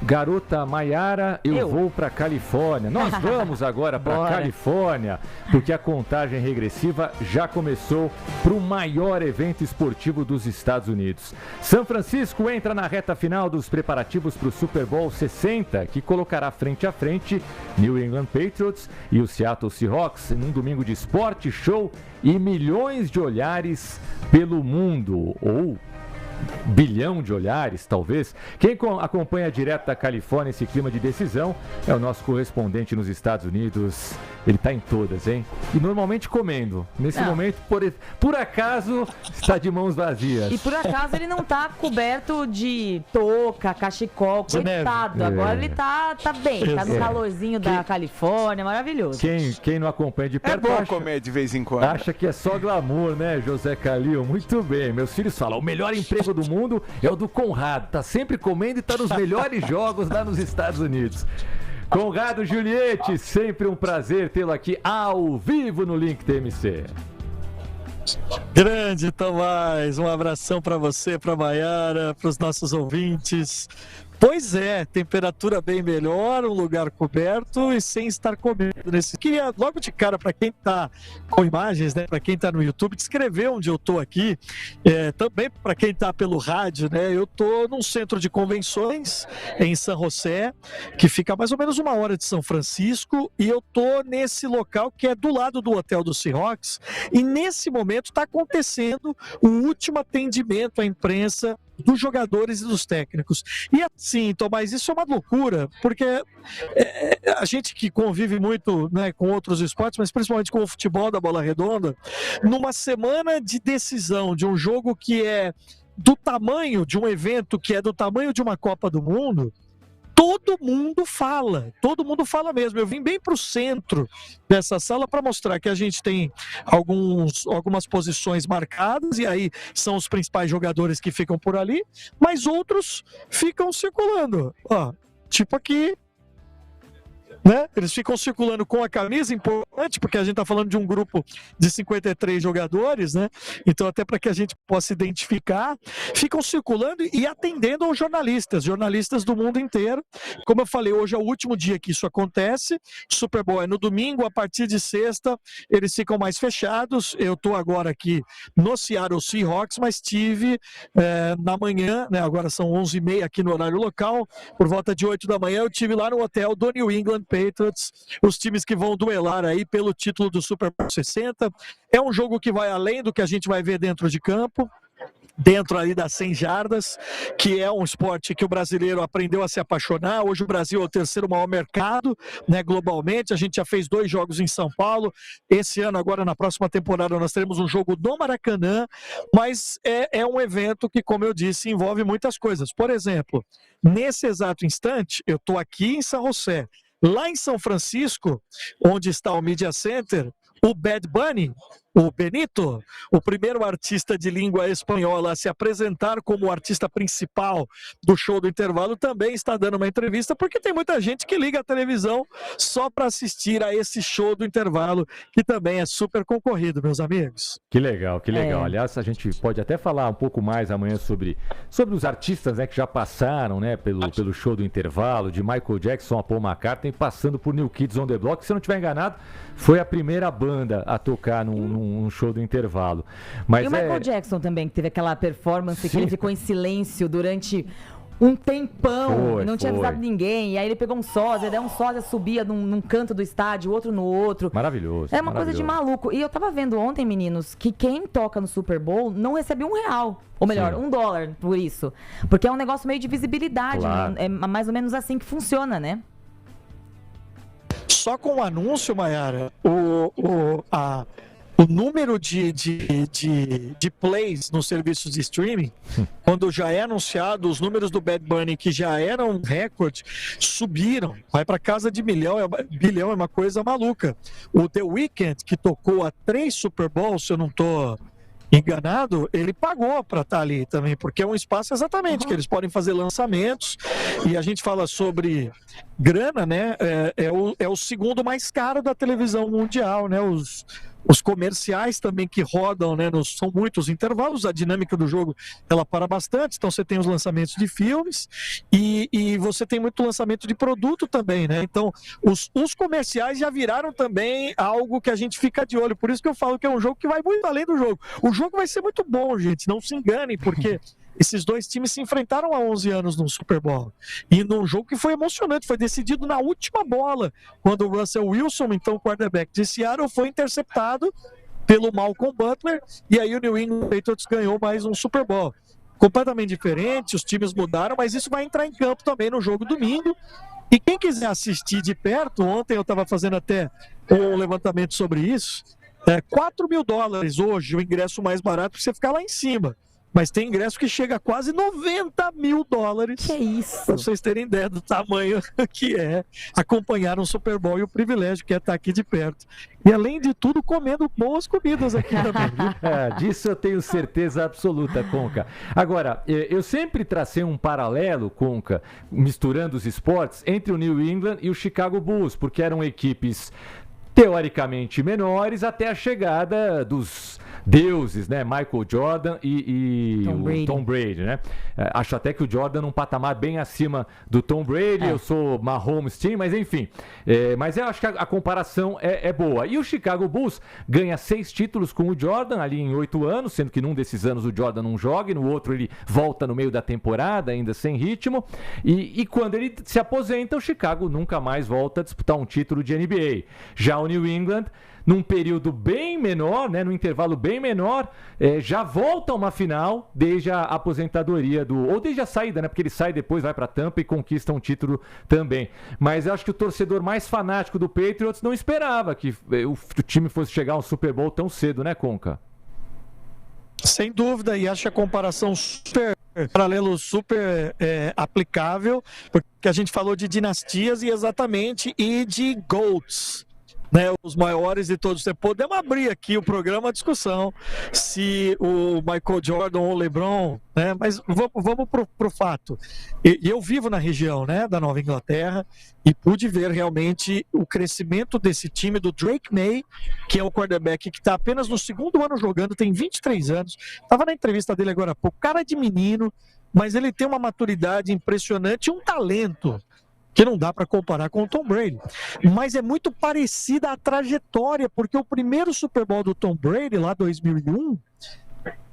Garota Maiara, eu vou para Califórnia. Nós vamos agora para Califórnia, porque a contagem regressiva já começou para o maior evento esportivo dos Estados Unidos. São Francisco entra na reta final dos preparativos para o Super Bowl 60, que colocará frente a frente New England Patriots e o Seattle Seahawks num domingo de esporte, show e milhões de olhares pelo mundo, ou bilhão de olhares, talvez. Quem acompanha direto da Califórnia esse clima de decisão é o nosso correspondente nos Estados Unidos. Ele está em todas, hein? E normalmente comendo. Nesse momento, por acaso, está de mãos vazias. E por acaso ele não está coberto de touca, cachecol, coitado. Agora ele tá bem, tá no calorzinho da Califórnia, maravilhoso. Quem não acompanha de perto comer de vez em quando. Acha que é só glamour, né, José Calil? Muito bem. Meus filhos falam, o melhor emprego do mundo é o do Conrado. Tá sempre comendo e tá nos melhores jogos lá nos Estados Unidos. Conrado Juliette, sempre um prazer tê-lo aqui ao vivo no Link TMC. Grande Tomás, um abração para você, para Maiara, para os nossos ouvintes. Pois é, temperatura bem melhor, um lugar coberto e sem estar comendo. Queria logo de cara, para quem está com imagens, né, para quem está no YouTube, descrever onde eu estou aqui. Também para quem está pelo rádio, né, eu estou num centro de convenções em San José, que fica a mais ou menos 1 hora de São Francisco, e eu estou nesse local que é do lado do hotel do Seahawks, e nesse momento está acontecendo o último atendimento à imprensa dos jogadores e dos técnicos. E assim, Tomás, isso é uma loucura, porque a gente que convive muito, né, com outros esportes, mas principalmente com o futebol da bola redonda, numa semana de decisão de um jogo que é do tamanho de um evento, que é do tamanho de uma Copa do Mundo, todo mundo fala mesmo. Eu vim bem para o centro dessa sala para mostrar que a gente tem algumas posições marcadas, e aí são os principais jogadores que ficam por ali, mas outros ficam circulando. Ó, tipo aqui, né? Eles ficam circulando com a camisa, importante, porque a gente está falando de um grupo de 53 jogadores, né? Então, até para que a gente possa identificar, ficam circulando e atendendo aos jornalistas do mundo inteiro. Como eu falei, hoje é o último dia que isso acontece. O Super Bowl é no domingo, a partir de sexta eles ficam mais fechados. Eu estou agora aqui no Seattle Seahawks, mas estive na manhã, né? Agora são 11h30 aqui no horário local, por volta de 8 da manhã eu estive lá no hotel do New England Patriots, os times que vão duelar aí pelo título do Super Bowl 60. É um jogo que vai além do que a gente vai ver dentro de campo, dentro ali das 100 jardas, que é um esporte que o brasileiro aprendeu a se apaixonar. Hoje o Brasil é o terceiro maior mercado, né, globalmente. A gente já fez 2 jogos em São Paulo. Esse ano, agora na próxima temporada, nós teremos um jogo no Maracanã, mas é um evento que, como eu disse, envolve muitas coisas. Por exemplo, nesse exato instante, eu estou aqui em São José. Lá em São Francisco, onde está o Media Center, o Bad Bunny, o Benito, o primeiro artista de língua espanhola a se apresentar como o artista principal do show do intervalo, também está dando uma entrevista, porque tem muita gente que liga a televisão só para assistir a esse show do intervalo, que também é super concorrido, meus amigos. Que legal, que legal. Aliás, a gente pode até falar um pouco mais amanhã sobre os artistas, né, que já passaram, né, pelo show do intervalo, de Michael Jackson a Paul McCartney, passando por New Kids on the Block. Se eu não estiver enganado, foi a primeira banda a tocar num show do intervalo. Mas e o Michael Jackson também, que teve aquela performance que ele ficou em silêncio durante um tempão, não tinha avisado ninguém, e aí ele pegou um sósia, daí um sósia subia num canto do estádio, outro no outro. Maravilhoso. É uma coisa de maluco. E eu tava vendo ontem, meninos, que quem toca no Super Bowl não recebe R$1. Ou melhor, $1 por isso. Porque é um negócio meio de visibilidade. Claro. É mais ou menos assim que funciona, né? Só com o anúncio, Maiara, o número de plays nos serviços de streaming, quando já é anunciado, os números do Bad Bunny, que já eram recorde, subiram. Vai para casa de bilhão, é uma coisa maluca. O The Weeknd, que tocou a 3 Super Bowls, se eu não estou enganado, ele pagou para estar ali também, porque é um espaço exatamente que eles podem fazer lançamentos, e a gente fala sobre grana, né? É o segundo mais caro da televisão mundial, né? os comerciais também que rodam, né, são muitos intervalos, a dinâmica do jogo ela para bastante, então você tem os lançamentos de filmes e você tem muito lançamento de produto também, né? Então os comerciais já viraram também algo que a gente fica de olho, por isso que eu falo que é um jogo que vai muito além do jogo. O jogo vai ser muito bom, gente, não se enganem, porque esses dois times se enfrentaram há 11 anos no Super Bowl. E num jogo que foi emocionante, foi decidido na última bola, quando o Russell Wilson, então o quarterback de Seattle, foi interceptado pelo Malcolm Butler, e aí o New England Patriots ganhou mais um Super Bowl. Completamente diferente, os times mudaram, mas isso vai entrar em campo também no jogo domingo. E quem quiser assistir de perto, ontem eu estava fazendo até um levantamento sobre isso, $4 mil hoje, o ingresso mais barato para você ficar lá em cima. Mas tem ingresso que chega a quase $90 mil. Que isso? Para vocês terem ideia do tamanho que é acompanhar um Super Bowl e o privilégio que é estar aqui de perto. E além de tudo, comendo boas comidas aqui também. Disso eu tenho certeza absoluta, Conca. Agora, eu sempre tracei um paralelo, Conca, misturando os esportes, entre o New England e o Chicago Bulls, porque eram equipes teoricamente menores até a chegada dos deuses, né? Michael Jordan e Tom Brady, né? Acho até que o Jordan num patamar bem acima do Tom Brady, eu sou Mahomes team, mas enfim. Mas eu acho que a comparação é boa. E o Chicago Bulls ganha 6 títulos com o Jordan ali em 8 anos, sendo que num desses anos o Jordan não joga e no outro ele volta no meio da temporada, ainda sem ritmo. E quando ele se aposenta, o Chicago nunca mais volta a disputar um título de NBA. Já o New England, num período bem menor, né, num intervalo bem menor, já volta a uma final desde a aposentadoria ou desde a saída, né, porque ele sai depois, vai para Tampa e conquista um título também. Mas eu acho que o torcedor mais fanático do Patriots não esperava que o time fosse chegar ao Super Bowl tão cedo, né, Conca? Sem dúvida, e acho a comparação paralelo super aplicável, porque a gente falou de dinastias e de GOATs. Né, os maiores de todos. Podemos abrir aqui o programa, a discussão se o Michael Jordan ou o LeBron, né, mas vamos pro fato. Eu vivo na região, né, da Nova Inglaterra e pude ver realmente o crescimento desse time do Drake May, que é o quarterback que está apenas no 2º ano jogando, tem 23 anos. Estava na entrevista dele agora há pouco, cara de menino, mas ele tem uma maturidade impressionante e um talento que não dá para comparar com o Tom Brady. Mas é muito parecida a trajetória, porque o primeiro Super Bowl do Tom Brady, lá 2001,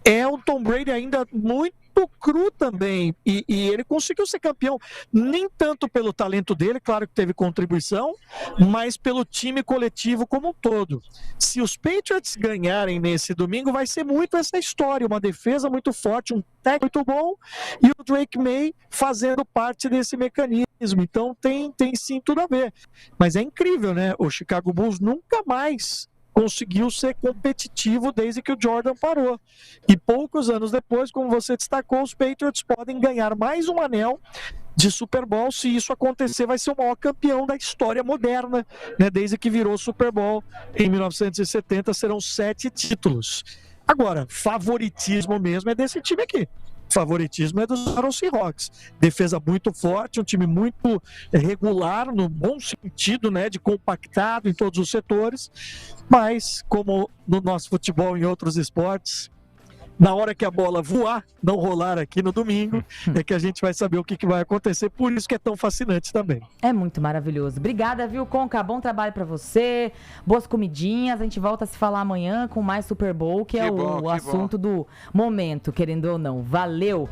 é um Tom Brady ainda muito cru também, e ele conseguiu ser campeão, nem tanto pelo talento dele, claro que teve contribuição, mas pelo time coletivo como um todo. Se os Patriots ganharem nesse domingo, vai ser muito essa história, uma defesa muito forte, um técnico muito bom, e o Drake May fazendo parte desse mecanismo. Então tem sim tudo a ver. Mas é incrível, né? O Chicago Bulls nunca mais conseguiu ser competitivo desde que o Jordan parou. E poucos anos depois, como você destacou, os Patriots podem ganhar mais um anel de Super Bowl. Se isso acontecer, vai ser o maior campeão da história moderna, né? Desde que virou Super Bowl em 1970, serão 7 títulos. Agora, favoritismo mesmo é desse time aqui. Favoritismo é dos Seattle Seahawks. Defesa muito forte, um time muito regular, no bom sentido, né, de compactado em todos os setores, mas como no nosso futebol e em outros esportes, na hora que a bola voar, não rolar aqui no domingo, é que a gente vai saber o que vai acontecer, por isso que é tão fascinante também. É muito maravilhoso. Obrigada, viu, Conca? Bom trabalho pra você, boas comidinhas, a gente volta a se falar amanhã com mais Super Bowl, que é o assunto do momento, querendo ou não. Valeu!